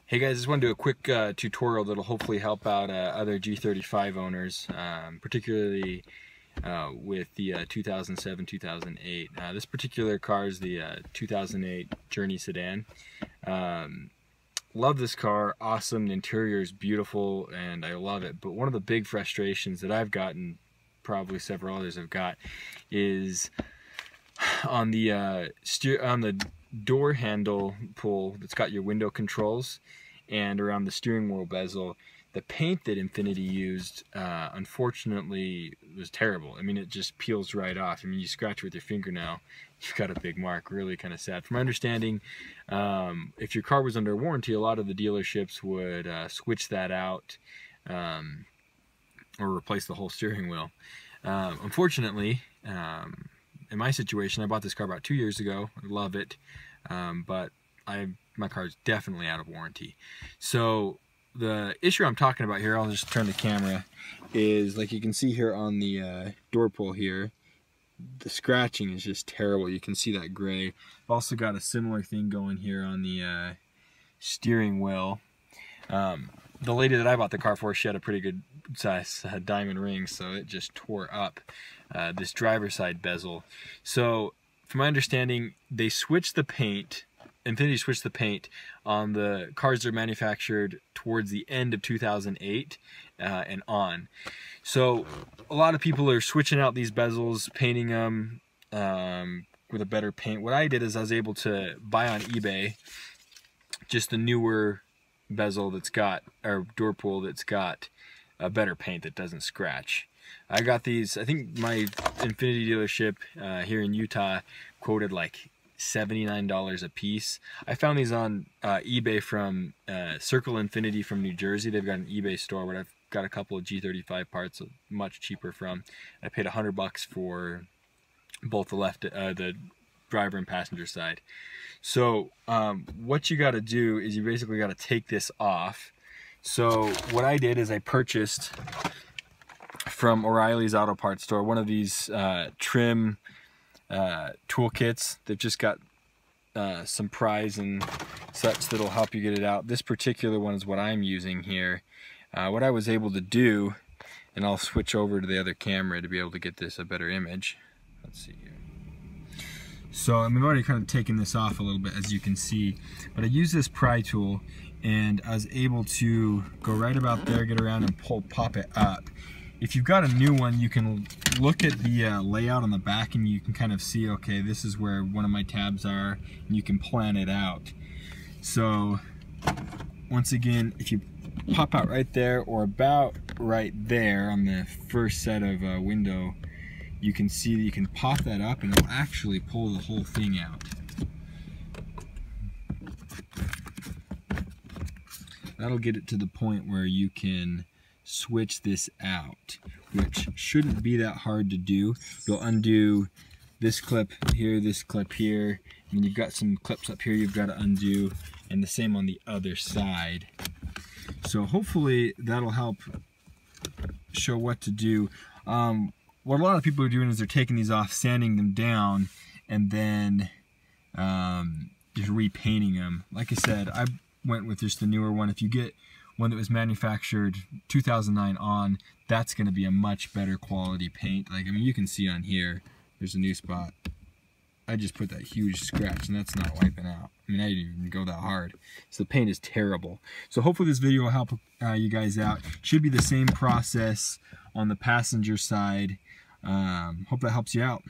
Hey guys, just want to do a quick tutorial that'll hopefully help out other G35 owners, particularly with the 2007-2008. This particular car is the 2008 Journey sedan. Love this car, awesome, the interior is beautiful and I love it, but one of the big frustrations that I've gotten, probably several others have got, is on the door handle pull that's got your window controls and around the steering wheel bezel. The paint that Infiniti used, unfortunately, was terrible. I mean, it just peels right off. I mean, you scratch it with your fingernail, you've got a big mark. Really kind of sad. From my understanding, if your car was under warranty, a lot of the dealerships would switch that out or replace the whole steering wheel. Unfortunately, in my situation, I bought this car about 2 years ago. I love it, but my car is definitely out of warranty. So the issue I'm talking about here, I'll just turn the camera, is like you can see here on the door pull here, the scratching is just terrible. You can see that gray. I've also got a similar thing going here on the steering wheel. The lady that I bought the car for, she had a pretty good size diamond ring, so it just tore up this driver's side bezel. So from my understanding, they switched the paint, Infiniti switched the paint on the cars that are manufactured towards the end of 2008 and on. So a lot of people are switching out these bezels, painting them with a better paint. What I did is I was able to buy on eBay just the newer bezel that's got, or door pull that's got a better paint that doesn't scratch. I got these, I think my Infiniti dealership here in Utah quoted like $79 a piece. I found these on eBay from Circle Infiniti from New Jersey. They've got an eBay store where I've got a couple of G35 parts much cheaper from. I paid $100 for both the driver and passenger side. So what you got to do is you basically got to take this off. So what I did is I purchased from O'Reilly's Auto Parts store one of these trim toolkits. They've just got some pries and such that'll help you get it out. This particular one is what I'm using here. What I was able to do, and I'll switch over to the other camera to be able to get this a better image. Let's see here. So I've already kind of taken this off a little bit, as you can see, but I used this pry tool and I was able to go right about there, get around and pop it up. If you've got a new one, you can look at the layout on the back and you can kind of see, okay, this is where one of my tabs are, and you can plan it out. So once again, if you pop out right there or about right there on the first set of window, you can see that you can pop that up and it'll actually pull the whole thing out. That'll get it to the point where you can switch this out, which shouldn't be that hard to do. You'll undo this clip here, and then you've got some clips up here you've got to undo, and the same on the other side. So hopefully that'll help show what to do. What a lot of people are doing is they're taking these off, sanding them down, and then just repainting them. Like I said, I went with just the newer one. If you get one that was manufactured 2009 on, that's going to be a much better quality paint. Like, I mean, you can see on here, there's a new spot. I just put that huge scratch and that's not wiping out. I mean, I didn't even go that hard. So the paint is terrible. So hopefully this video will help you guys out. Should be the same process on the passenger side. Hope that helps you out.